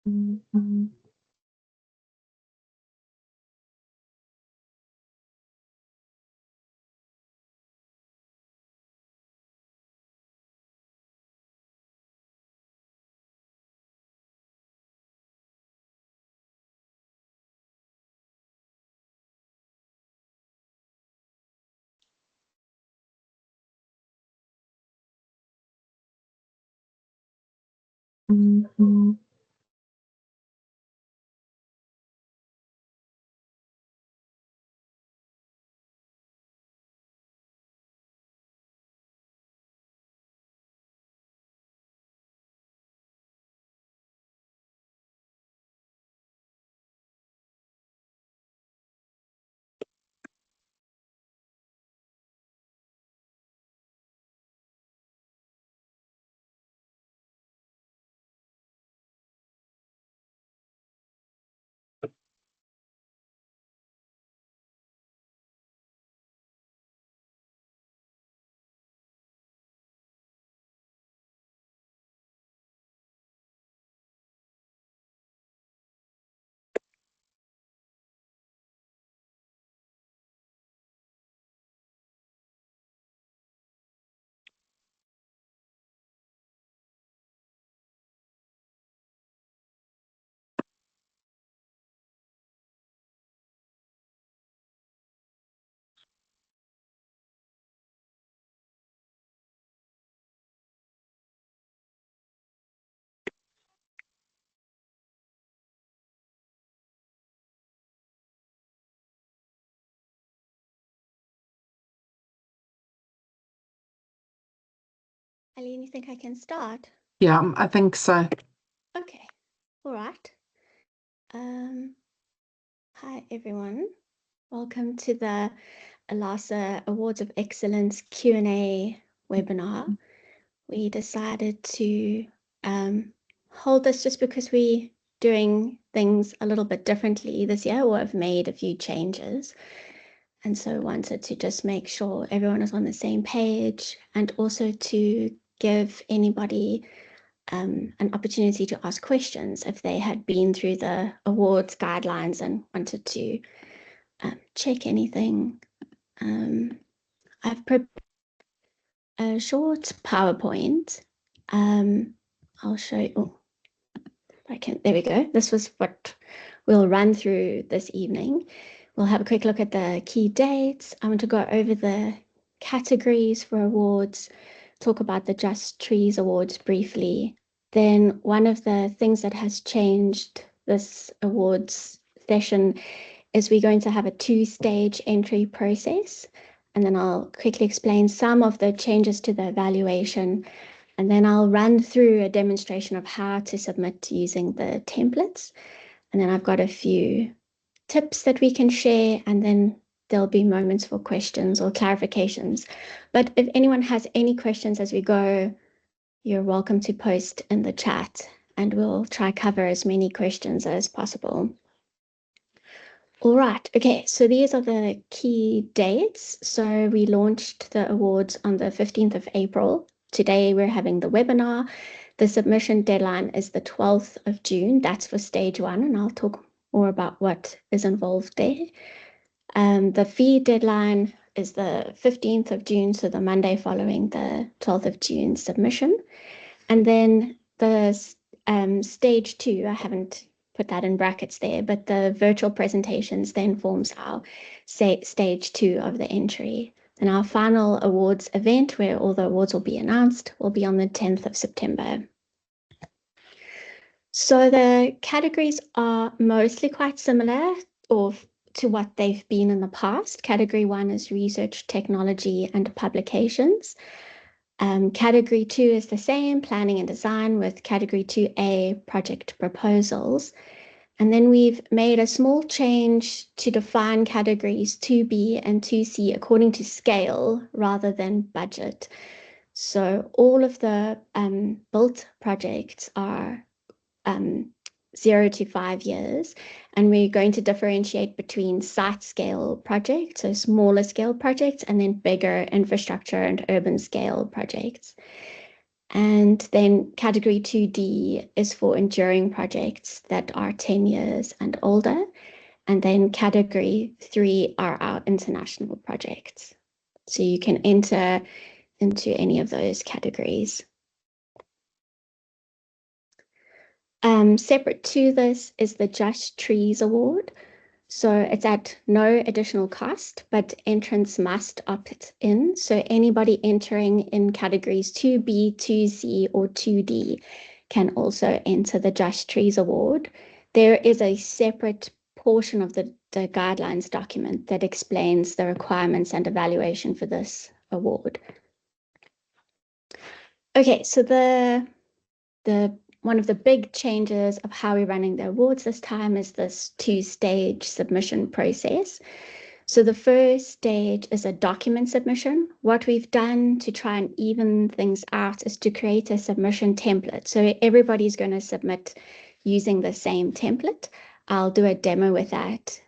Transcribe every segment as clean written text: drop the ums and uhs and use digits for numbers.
Mm-hmm. Mm-hmm. Eileen, you think I can start? Yeah, I think so. Okay, all right. Hi everyone. Welcome to the ILASA Awards of Excellence Q&A webinar. We decided to hold this just because we're doing things a little bit differently this year, or have made a few changes. And so wanted to just make sure everyone is on the same page, and also to give anybody an opportunity to ask questions if they had been through the awards guidelines and wanted to check anything. I've prepared a short PowerPoint. I'll show you. Oh, I can. There we go. This was what we'll run through this evening. We'll have a quick look at the key dates. I want to go over the categories for awards, talk about the Just Trees Awards briefly. Then one of the things that has changed this awards session is we're going to have a two-stage entry process. And then I'll quickly explain some of the changes to the evaluation. And then I'll run through a demonstration of how to submit using the templates. And then I've got a few tips that we can share, and then there'll be moments for questions or clarifications. But if anyone has any questions as we go, you're welcome to post in the chat, and we'll try cover as many questions as possible. All right, okay, so these are the key dates. So we launched the awards on the 15th of April. Today we're having the webinar. The submission deadline is the 12th of June. That's for stage one, and I'll talk more about what is involved there. The fee deadline is the 15th of June, so the Monday following the 12th of June submission. And then the stage two, I haven't put that in brackets there, but the virtual presentations then forms our stage two of the entry. And our final awards event, where all the awards will be announced, will be on the 10th of September. So the categories are mostly quite similar or to what they've been in the past. Category one is research, technology, and publications. Category two is the same, planning and design, with category 2A, project proposals. And then we've made a small change to define categories 2B and 2C according to scale rather than budget. So all of the built projects are 0 to 5 years, and we're going to differentiate between site scale projects, so smaller scale projects, and then bigger infrastructure and urban scale projects. And then category 2D is for enduring projects that are 10 years and older. And then category 3 are our international projects. So you can enter into any of those categories. Separate to this is the Just Trees Award. So it's at no additional cost, but entrants must opt in. So anybody entering in categories 2B, 2C, or 2D can also enter the Just Trees Award. There is a separate portion of the guidelines document that explains the requirements and evaluation for this award. Okay, so the one of the big changes of how we're running the awards this time is this two-stage submission process. So the first stage is a document submission. What we've done to try and even things out is to create a submission template. So everybody's going to submit using the same template. I'll do a demo with that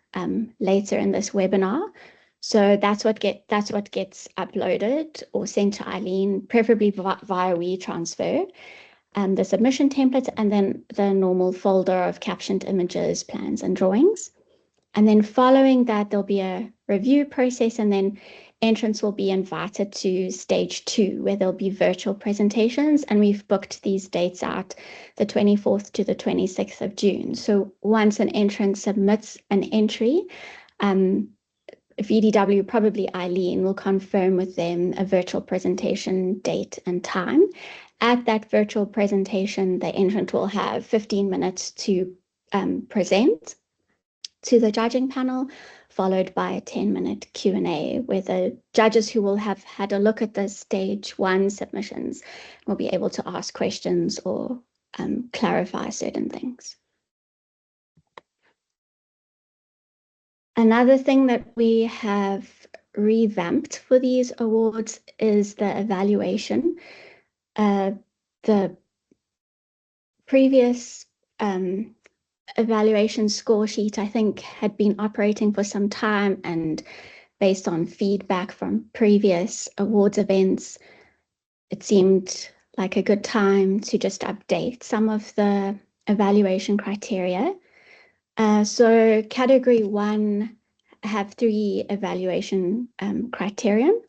later in this webinar. So that's what gets uploaded or sent to Eileen, preferably via WeTransfer. The submission template, and then the normal folder of captioned images, plans, and drawings. And then following that, there'll be a review process, and then entrants will be invited to stage 2, where there'll be virtual presentations. And we've booked these dates out the 24th to the 26th of June. So once an entrant submits an entry, VDW, probably Eileen, will confirm with them a virtual presentation date and time. At that virtual presentation, the entrant will have 15 minutes to present to the judging panel, followed by a 10-minute Q&A, where the judges who will have had a look at the stage 1 submissions will be able to ask questions or clarify certain things. Another thing that we have revamped for these awards is the evaluation. The previous evaluation score sheet, I think, had been operating for some time, and based on feedback from previous awards events, it seemed like a good time to just update some of the evaluation criteria. So category 1 have 3 evaluation criterion: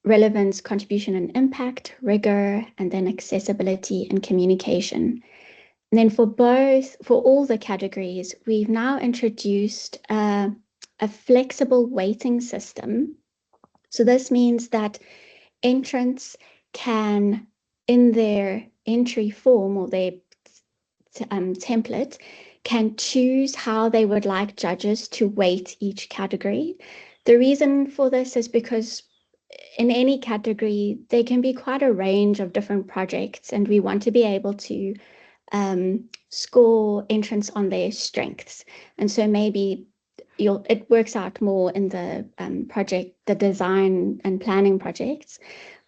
relevance, contribution and impact, rigor, and then accessibility and communication. And then for all the categories, we've now introduced a flexible weighting system. So this means that entrants can, in their entry form or their template, can choose how they would like judges to weight each category. The reason for this is because in any category, there can be quite a range of different projects, and we want to be able to score entrants on their strengths. And so maybe it works out more in the the design and planning projects,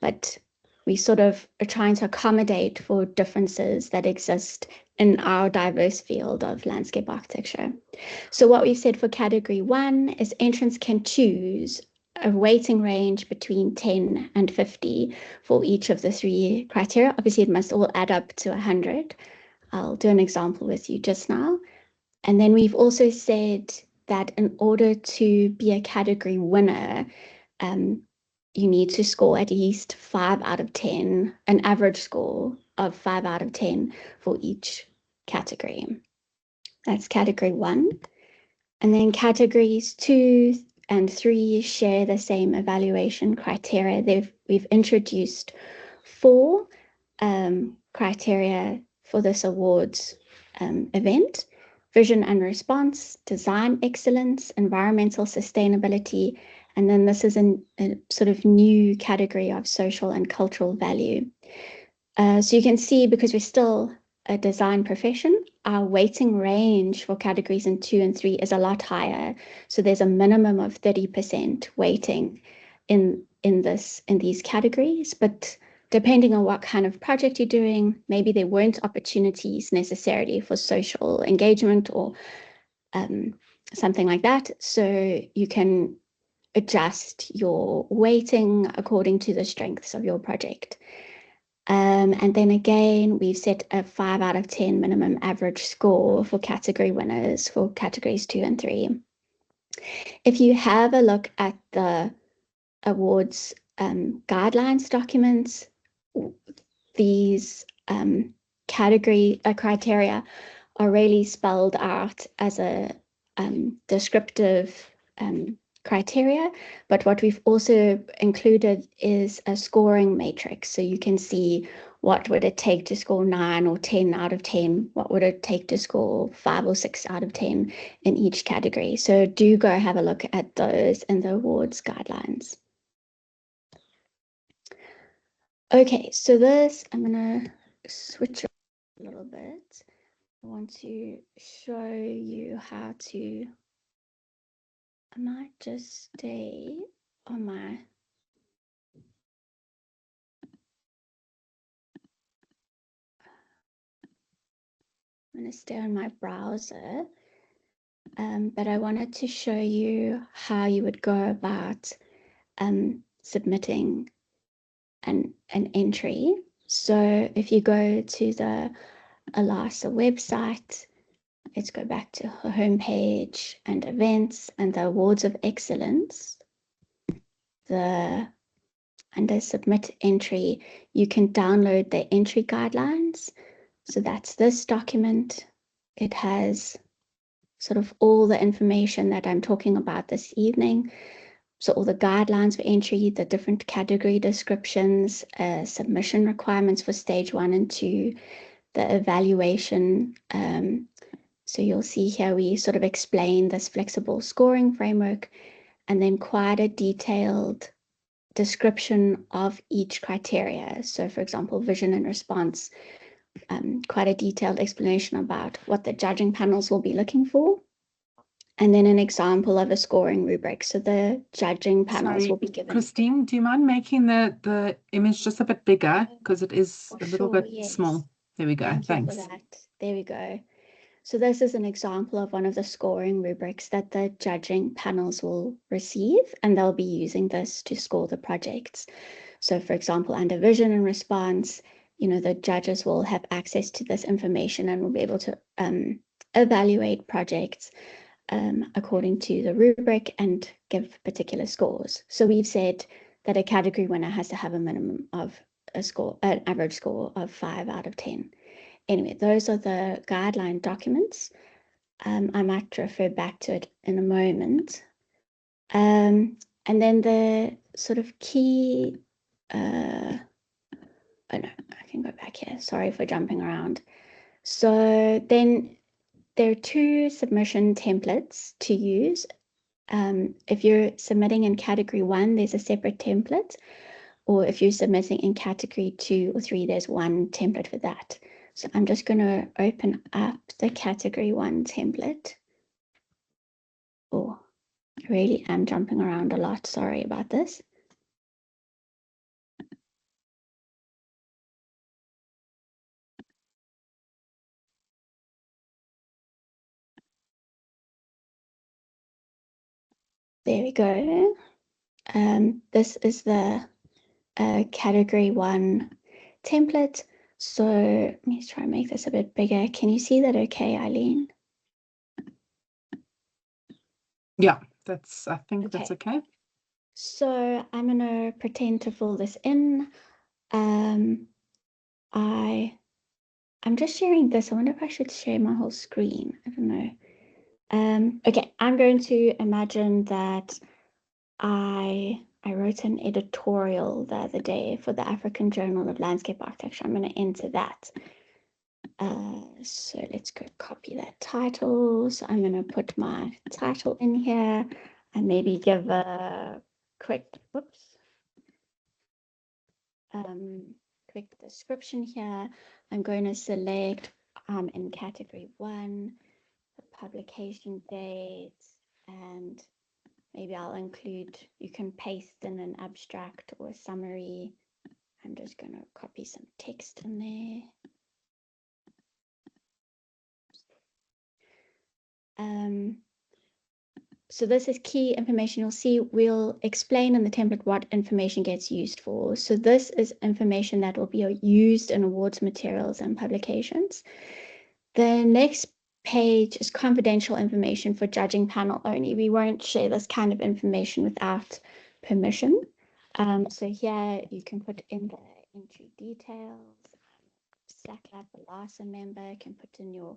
but we sort of are trying to accommodate for differences that exist in our diverse field of landscape architecture. So what we've said for category 1 is entrants can choose a weighting range between 10 and 50 for each of the 3 criteria. Obviously, it must all add up to 100. I'll do an example with you just now. And then we've also said that in order to be a category winner, you need to score at least 5 out of 10, an average score of 5 out of 10 for each category. That's category 1. And then categories 2 and 3 share the same evaluation criteria. We've introduced 4 criteria for this awards event: vision and response, design excellence, environmental sustainability, and then this is a sort of new category of social and cultural value. So you can see, because we're still a design profession, our weighting range for categories in 2 and 3 is a lot higher. So there's a minimum of 30% weighting in these categories, but depending on what kind of project you're doing, maybe there weren't opportunities necessarily for social engagement or something like that. So you can adjust your weighting according to the strengths of your project. And then again, we've set a 5 out of 10 minimum average score for category winners for categories 2 and 3. If you have a look at the awards guidelines documents, these category criteria are really spelled out as a descriptive criteria, but what we've also included is a scoring matrix. So you can see what would it take to score 9 or 10 out of 10, what would it take to score 5 or 6 out of 10 in each category. So do go have a look at those in the awards guidelines. Okay, so this, I'm gonna switch a little bit. I want to show you how to, I might just stay on my, I'm gonna stay on my browser, but I wanted to show you how you would go about submitting an entry. So if you go to the ILASA website, let's go back to her homepage and events and the awards of excellence. Under submit entry, you can download the entry guidelines. So that's this document. It has sort of all the information that I'm talking about this evening. So all the guidelines for entry, the different category descriptions, submission requirements for stage 1 and 2, the evaluation. So you'll see here we sort of explain this flexible scoring framework, and then quite a detailed description of each criteria. So for example, vision and response, quite a detailed explanation about what the judging panels will be looking for. And then an example of a scoring rubric. So the judging panels will be given. Christine, do you mind making the image just a bit bigger? Because it is a little bit small. There we go. Thank you for that. There we go. So this is an example of one of the scoring rubrics that the judging panels will receive, and they'll be using this to score the projects. So for example, under vision and response, the judges will have access to this information and will be able to evaluate projects according to the rubric and give particular scores. So we've said that a category winner has to have a minimum of an average score of 5 out of 10. Anyway, those are the guideline documents. I might refer back to it in a moment. And then the sort of key, oh no, I can go back here. Sorry for jumping around. So then there are 2 submission templates to use. If you're submitting in category 1, there's a separate template. Or if you're submitting in category 2 or 3, there's one template for that. So I'm just going to open up the category 1 template. Oh, I really am jumping around a lot. Sorry about this. There we go. This is the category 1 template. So let me try and make this a bit bigger. Can you see that okay, Eileen? Yeah, I think that's okay. So I'm going to pretend to fill this in. I'm just sharing this. I wonder if I should share my whole screen. I don't know. Okay, I'm going to imagine that I wrote an editorial the other day for the African Journal of Landscape Architecture. I'm going to enter that. So let's go copy that title. So I'm going to put my title in here and maybe give a quick, quick description here. I'm going to select in category 1, the publication date, and maybe I'll include, you can paste in an abstract or a summary. I'm just going to copy some text in there. so this is key information. You'll see we'll explain in the template what information gets used for. So this is information that will be used in awards materials and publications. The next page is confidential information for judging panel only. We won't share this kind of information without permission. So here you can put in the entry details. SACLab ILASA member can put in your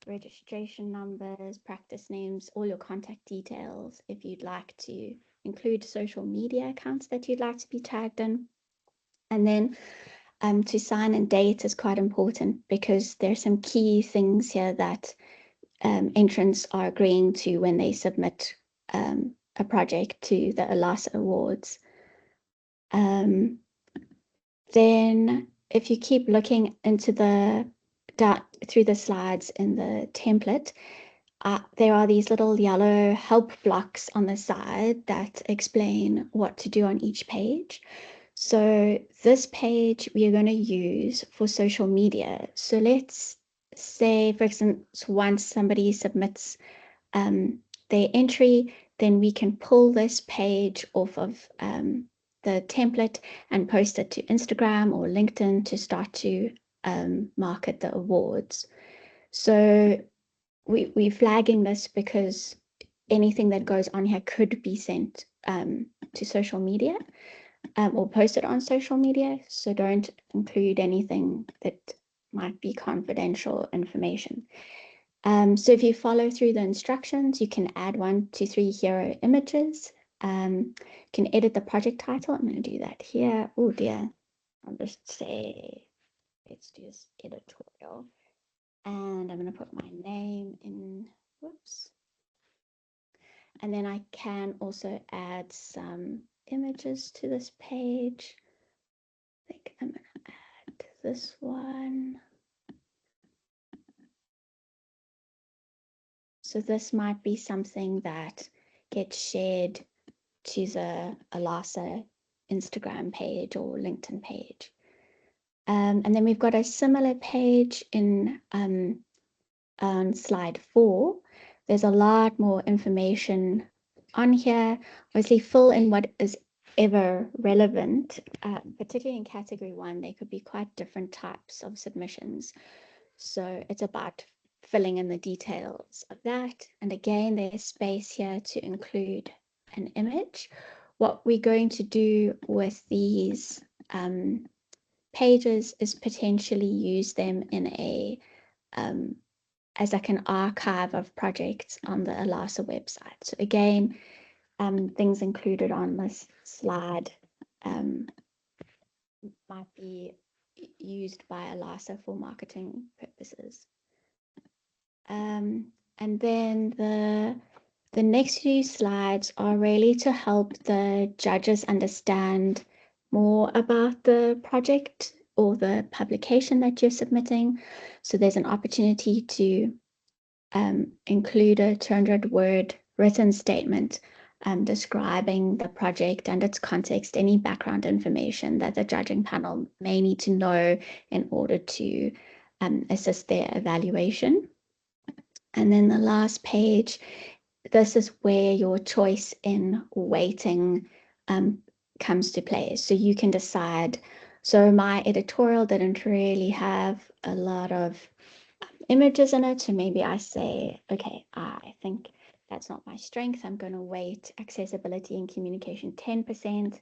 registration numbers, practice names, all your contact details. If you'd like to include social media accounts that you'd like to be tagged in. And then to sign and date is quite important because there's some key things here that entrants are agreeing to when they submit a project to the ILASA Awards. Then if you keep looking into through the slides in the template, there are these little yellow help blocks on the side that explain what to do on each page. So this page we are going to use for social media. So let's say, for instance, once somebody submits their entry, then we can pull this page off of the template and post it to Instagram or LinkedIn to start to market the awards. So we're flagging this because anything that goes on here could be sent to social media or posted on social media. So don't include anything that might be confidential information. So if you follow through the instructions, you can add 1 to 3 hero images. You can edit the project title. I'm going to do that here. Oh dear. I'll just say, let's do this editorial. And I'm going to put my name in. Whoops. And then I can also add some images to this page. I think I'm going to add this one. So this might be something that gets shared to the ILASA Instagram page or LinkedIn page. And then we've got a similar page in on slide 4. There's a lot more information on here. Obviously, fill in what is ever relevant, particularly in category 1, there could be quite different types of submissions. So it's about filling in the details of that. And again, there's space here to include an image. What we're going to do with these pages is potentially use them in a as like an archive of projects on the ILASA website. So again, things included on this slide might be used by ILASA for marketing purposes. And then the next few slides are really to help the judges understand more about the project or the publication that you're submitting. So there's an opportunity to include a 200-word written statement describing the project and its context, any background information that the judging panel may need to know in order to assist their evaluation. And then the last page, this is where your choice in weighting comes to play. So you can decide. So my editorial didn't really have a lot of images in it. So maybe I say, okay, I think that's not my strength. I'm going to weight accessibility and communication 10%.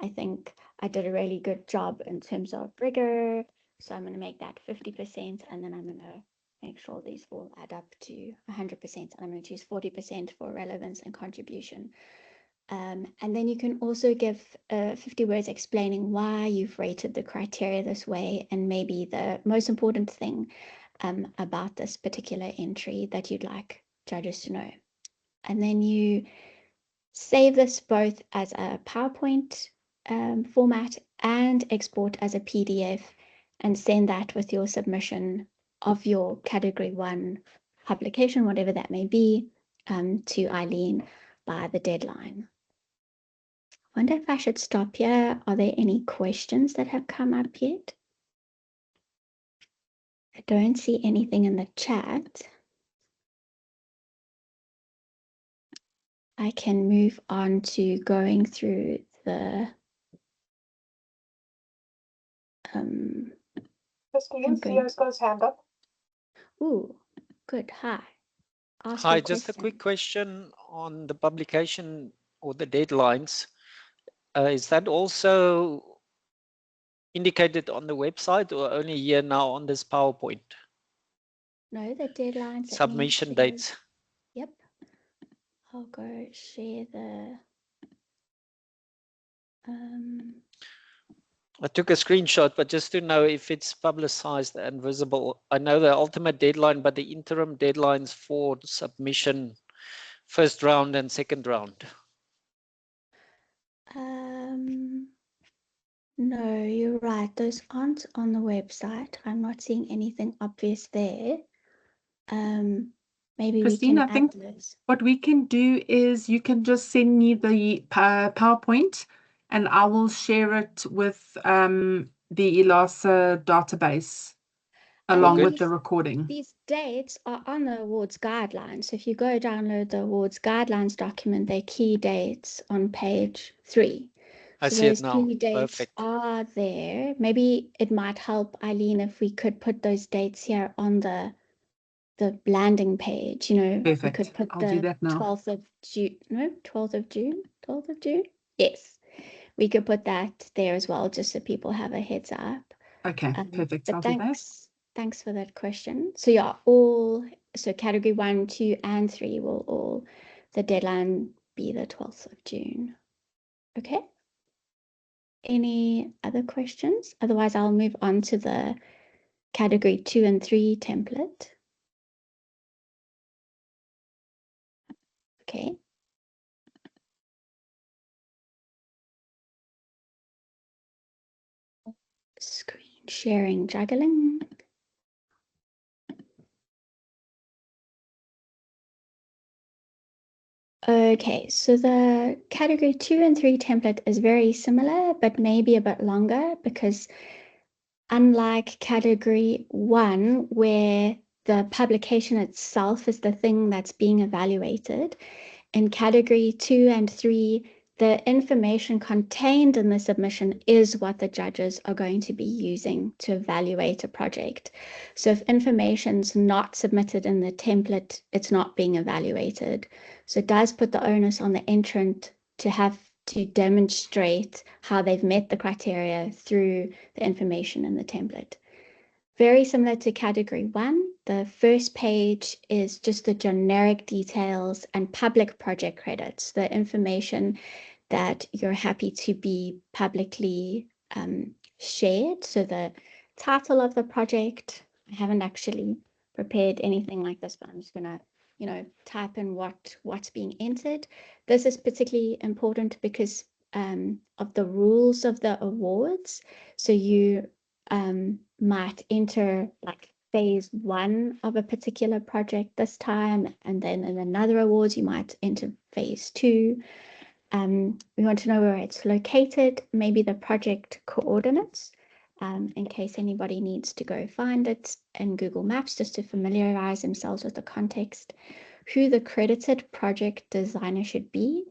I think I did a really good job in terms of rigor. So I'm going to make that 50%. And then I'm going to make sure these all add up to 100%. And I'm going to choose 40% for relevance and contribution. And then you can also give 50 words explaining why you've rated the criteria this way, and maybe the most important thing about this particular entry that you'd like judges to know. And then you save this both as a PowerPoint format and export as a PDF and send that with your submission of your category 1 publication, whatever that may be, to Eileen by the deadline. I wonder if I should stop here. Are there any questions that have come up yet? I don't see anything in the chat. I can move on to going through the Christine, Theo's got his hand up. Ooh, good. Hi. Ask Hi, your just a question. quick question on the publication or the deadlines. Is that also indicated on the website or only here now on this PowerPoint? No, the deadlines. Submission dates. Yep. I'll go share the I took a screenshot, but just to know if it's publicized and visible. I know the ultimate deadline, but the interim deadlines for submission, first round and second round. no, you're right. Those aren't on the website. I'm not seeing anything obvious there. Maybe Christine, we I can think add those. what we can do is you can just send me the PowerPoint and I will share it with the ILASA database along with the recording. These dates are on the awards guidelines. So if you go download the awards guidelines document, they're key dates on page 3. I So see those it now. key dates Perfect. are there. Maybe it might help, Eileen, if we could put those dates here on the landing page. You know, we Perfect. could put I'll do the that now. 12th of June. No, 12th of June. 12th of June. Yes, we could put that there as well, just so people have a heads up. Okay, perfect. But I'll do that. thanks for that question. So yeah, so category 1, 2, and 3 will all, the deadline be the 12th of June. Okay. Any other questions? Otherwise, I'll move on to the category 2 and 3 template. Okay. Screen sharing juggling. Okay, so the category 2 and 3 template is very similar, but maybe a bit longer because unlike category 1, where the publication itself is the thing that's being evaluated, in category 2 and 3, the information contained in the submission is what the judges are going to be using to evaluate a project. So if information's not submitted in the template, it's not being evaluated. So it does put the onus on the entrant to have to demonstrate how they've met the criteria through the information in the template. Very similar to category 1, the first page is just the generic details and public project credits, the information that you're happy to be publicly shared. So the title of the project, I haven't actually prepared anything like this, but I'm just going to, type in what's being entered. This is particularly important because of the rules of the awards. So you might enter like phase 1 of a particular project this time, and then in another awards you might enter phase 2. We want to know where it's located, maybe the project coordinates, in case anybody needs to go find it in Google Maps just to familiarize themselves with the context, who the credited project designer should be,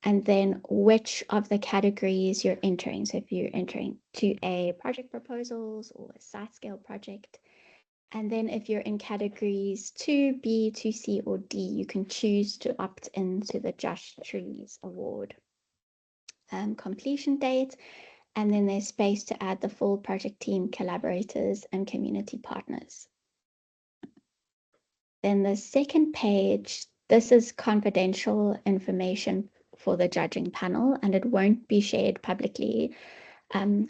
and then which of the categories you're entering. So if you're entering 2A project proposals or a site scale project, and then if you're in categories 2B, 2C, or D, you can choose to opt into the Just Trees Award. Completion date, and then there's space to add the full project team, collaborators, and community partners. Then the second page, this is confidential information for the judging panel, and it won't be shared publicly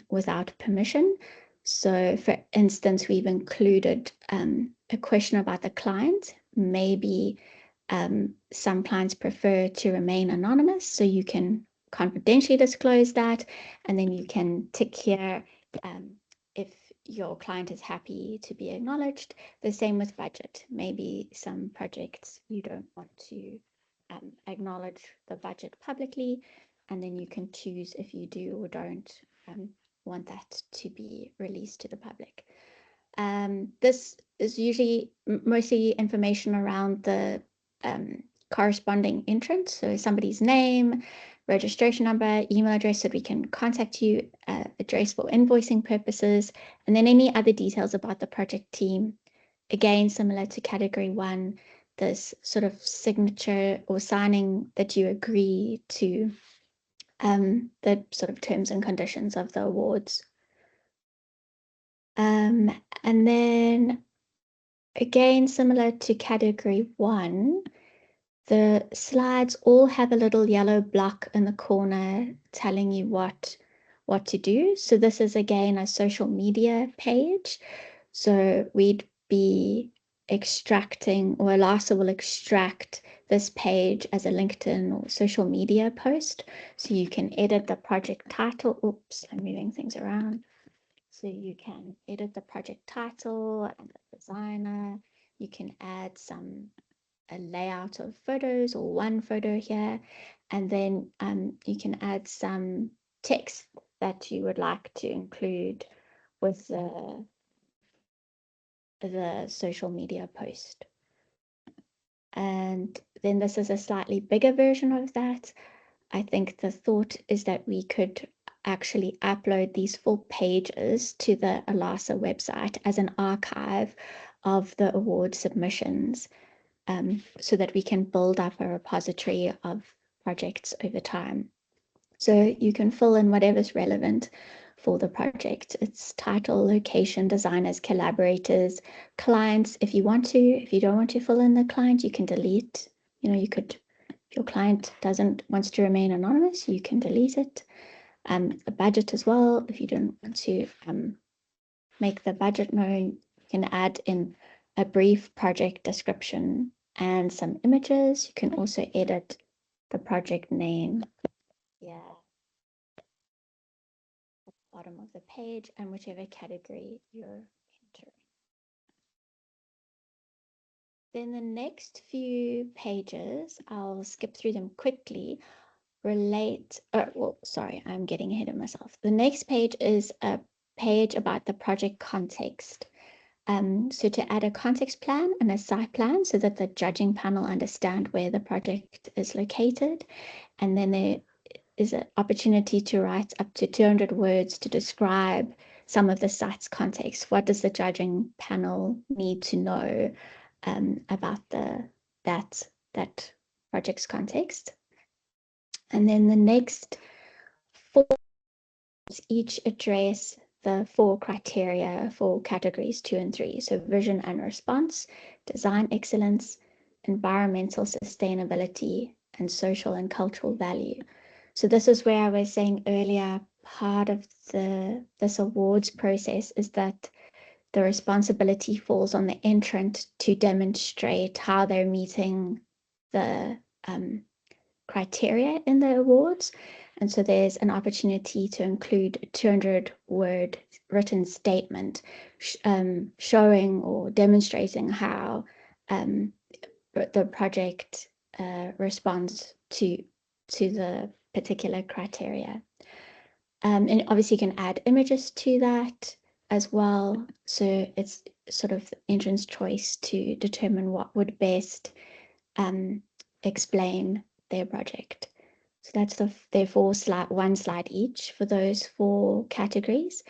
without permission. So for instance, we've included a question about the client. Maybe some clients prefer to remain anonymous, so you can confidentially disclose that, and then you can tick here if your client is happy to be acknowledged. The same with budget. Maybe some projects you don't want to acknowledge the budget publicly, and then you can choose if you do or don't want that to be released to the public. This is usually mostly information around the corresponding entrance, so somebody's name, registration number, email address, so we can contact you, address for invoicing purposes, and then any other details about the project team. Again, similar to category 1, this sort of signature or signing that you agree to the sort of terms and conditions of the awards. And then again, similar to category 1, the slides all have a little yellow block in the corner telling you what to do. So this is again a social media page. So we'd be extracting, or ILASA will extract this page as a LinkedIn or social media post. So you can edit the project title. Oops, I'm moving things around. So you can edit the project title and the designer. You can add a layout of photos or one photo here, and then you can add some text that you would like to include with the social media post. And then this is a slightly bigger version of that. I think the thought is that we could actually upload these full pages to the ILASA website as an archive of the award submissions, so that we can build up a repository of projects over time. So you can fill in whatever's relevant for the project. It's title, location, designers, collaborators, clients. If you want to, if you don't want to fill in the client, you can delete. You could, if your client wants to remain anonymous, you can delete it. The budget as well. If you don't want to make the budget known, you can add in a brief project description and some images. You can also edit the project name. Yeah. Bottom of the page and whichever category you're entering. Then the next few pages, I'll skip through them quickly, sorry, I'm getting ahead of myself. The next page is a page about the project context. So to add a context plan and a site plan so that the judging panel understand where the project is located. And then there is an opportunity to write up to 200 words to describe some of the site's context. What does the judging panel need to know about that project's context? And then the next 4 each address the 4 criteria for categories 2 and 3. So vision and response, design excellence, environmental sustainability, and social and cultural value. So this is where I was saying earlier, part of this awards process is that the responsibility falls on the entrant to demonstrate how they're meeting the criteria in the awards. And so there's an opportunity to include a 200-word written statement showing or demonstrating how the project responds to the particular criteria. And obviously you can add images to that as well. So it's sort of the entrance choice to determine what would best explain their project. So that's the 1 slide each for those 4 categories.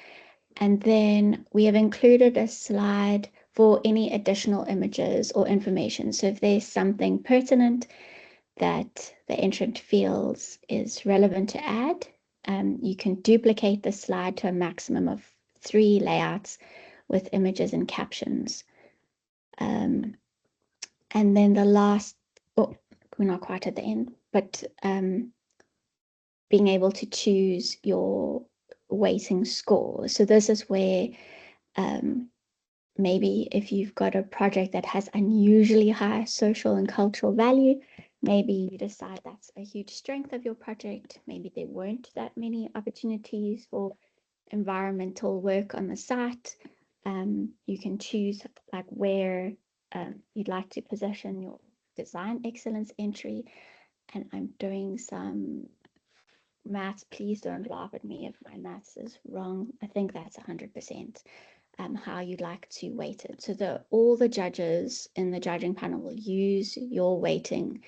And then we have included a slide for any additional images or information. So if there's something pertinent that the entrant feels is relevant to add, you can duplicate the slide to a maximum of 3 layouts with images and captions. And then the last, we're not quite at the end, but being able to choose your weighting score. So this is where maybe if you've got a project that has unusually high social and cultural value, maybe you decide that's a huge strength of your project. Maybe there weren't that many opportunities for environmental work on the site. You can choose like where you'd like to position your design excellence entry. And I'm doing some maths. Please don't laugh at me if my maths is wrong. I think that's 100%. how you'd like to weight it. So all the judges in the judging panel will use your weighting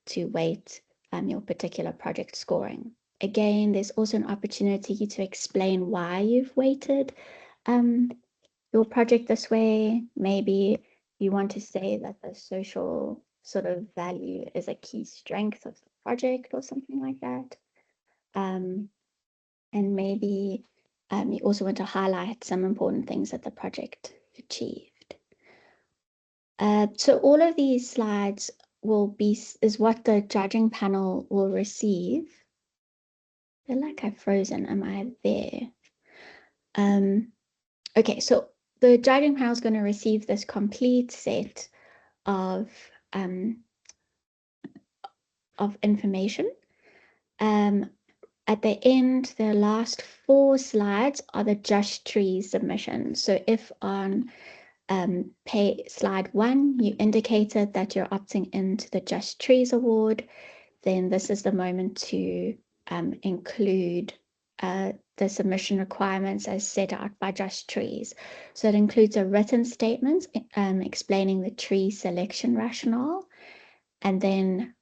to weight your particular project scoring. Again, there's also an opportunity to explain why you've weighted your project this way. Maybe you want to say that the social sort of value is a key strength of the project or something like that. And maybe you also want to highlight some important things that the project achieved. So all of these slides is what the judging panel will receive. I feel like I've frozen. Am I there? Okay, so the judging panel is going to receive this complete set of information. At the end, the last 4 slides are the Just Trees submission. So if on slide 1, you indicated that you're opting into the Just Trees Award, then this is the moment to include the submission requirements as set out by Just Trees. So it includes a written statement explaining the tree selection rationale, and then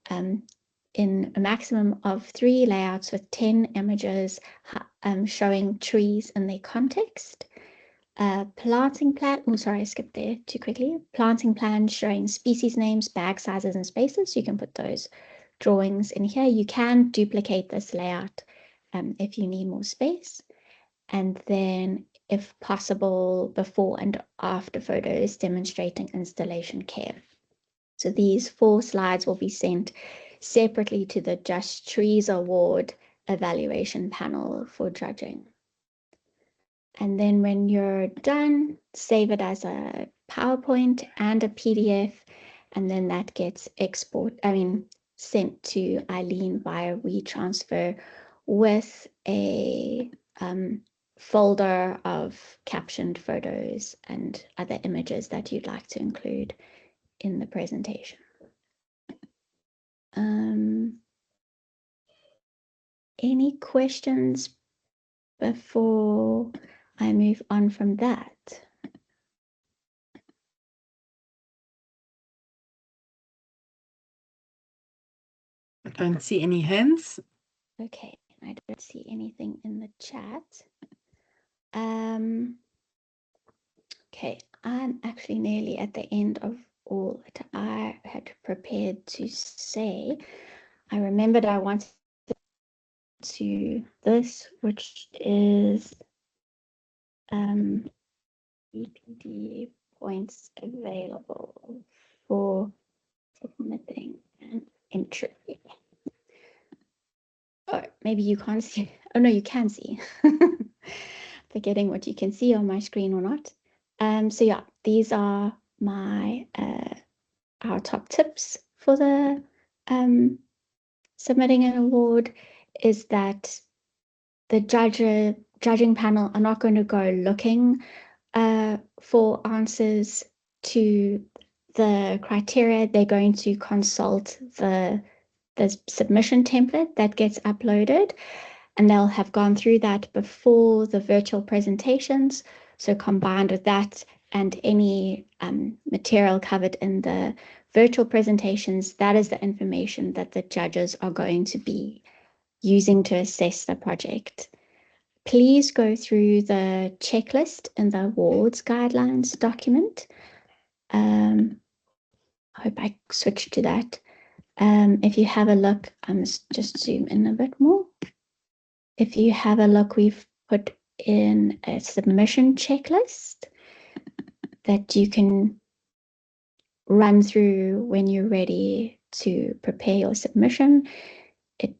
in a maximum of 3 layouts with 10 images showing trees in their context. Planting plan, oh sorry, I skipped there too quickly. Planting plan showing species names, bag sizes, and spaces. So you can put those drawings in here. You can duplicate this layout if you need more space. And then, if possible, before and after photos demonstrating installation care. So these 4 slides will be sent separately to the Just Trees Award evaluation panel for judging. And then when you're done, save it as a PowerPoint and a PDF, and then that gets sent to Eileen via WeTransfer with a folder of captioned photos and other images that you'd like to include in the presentation. Any questions before I move on from that? I don't see any hands. Okay, I don't see anything in the chat. Okay, I'm actually nearly at the end of all that I had prepared to say. I remembered I wanted to this, which is EPD points available for submitting an entry. Oh, maybe you can't see. Oh no, you can see. Forgetting what you can see on my screen or not. So yeah, these are my our top tips for the submitting an award. Is that the judging panel are not going to go looking for answers to the criteria. They're going to consult the submission template that gets uploaded, and they'll have gone through that before the virtual presentations. So combined with that and any material covered in the virtual presentations, that is the information that the judges are going to be using to assess the project. Please go through the checklist in the awards guidelines document. I hope I switched to that. If you have a look, just zoom in a bit more. If you have a look, we've put in a submission checklist that you can run through when you're ready to prepare your submission. It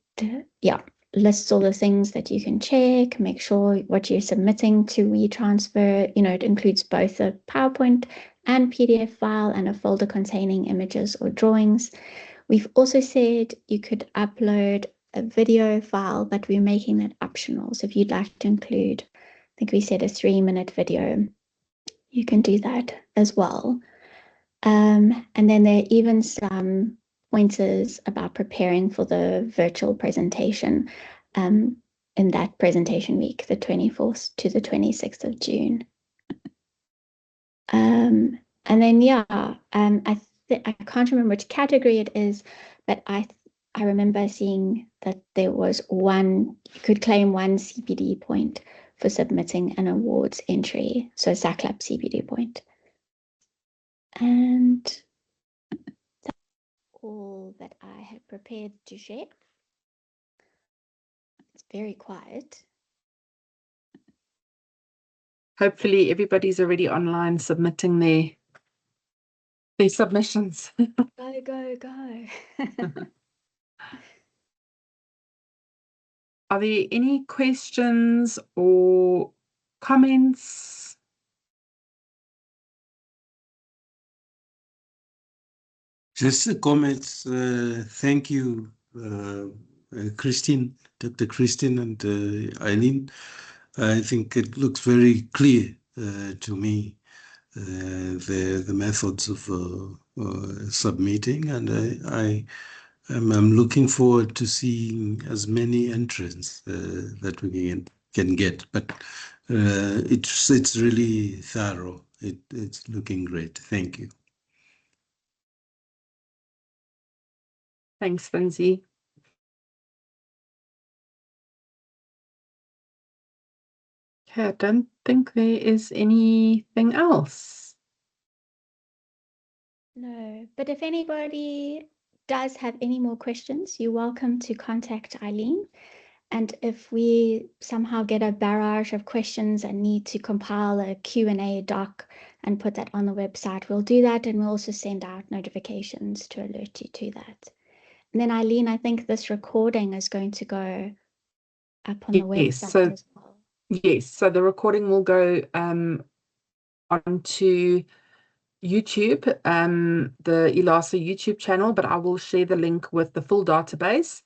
lists all the things that you can check, make sure what you're submitting to WeTransfer, it includes both a PowerPoint and PDF file and a folder containing images or drawings. We've also said you could upload a video file, but we're making that optional. So if you'd like to include, I think we said a 3-minute video, you can do that as well. And then there are even some pointers about preparing for the virtual presentation in that presentation week, the 24th to the 26th of June. And then yeah, I can't remember which category it is, but I remember seeing that there was you could claim 1 CPD point for submitting an awards entry, so SACLAP CPD point. And that's all that I had prepared to share. It's very quiet. Hopefully everybody's already online submitting their submissions. Go, go, go. Are there any questions or comments? Just a comment. Thank you, Christine, Dr. Christine and Eileen. I think it looks very clear to me, the methods of submitting, and I'm looking forward to seeing as many entrants that we can get. But it's really thorough. It's looking great. Thank you. Thanks, Lindsay. Okay, I don't think there is anything else. No, but if anybody does have any more questions, you're welcome to contact Eileen. And if we somehow get a barrage of questions and need to compile a Q&A doc and put that on the website, we'll do that, and we'll also send out notifications to alert you to that. And then Eileen, I think this recording is going to go up on the website as well. Yes, so the recording will go onto YouTube, the ILASA YouTube channel, but I will share the link with the full database.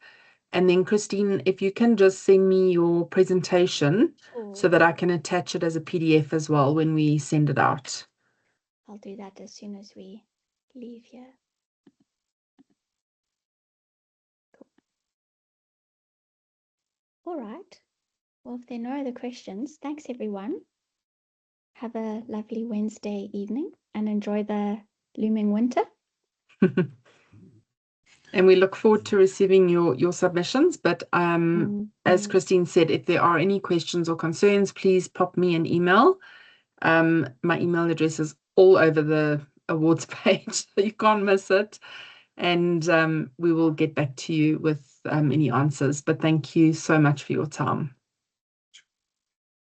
And then Christine, if you can just send me your presentation so that I can attach it as a PDF as well when we send it out. I'll do that as soon as we leave here. Cool. All right. Well, if there are no other questions, thanks everyone. Have a lovely Wednesday evening and enjoy the looming winter. And we look forward to receiving your submissions. But as Christine said, if there are any questions or concerns, please pop me an email. My email address is all over the awards page, so you can't miss it. And we will get back to you with any answers. But thank you so much for your time.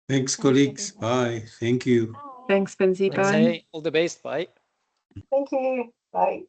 Thanks, colleagues. Bye. Thank you. Thanks, Benzie. Bye. All the best. Bye. Thank you. Bye.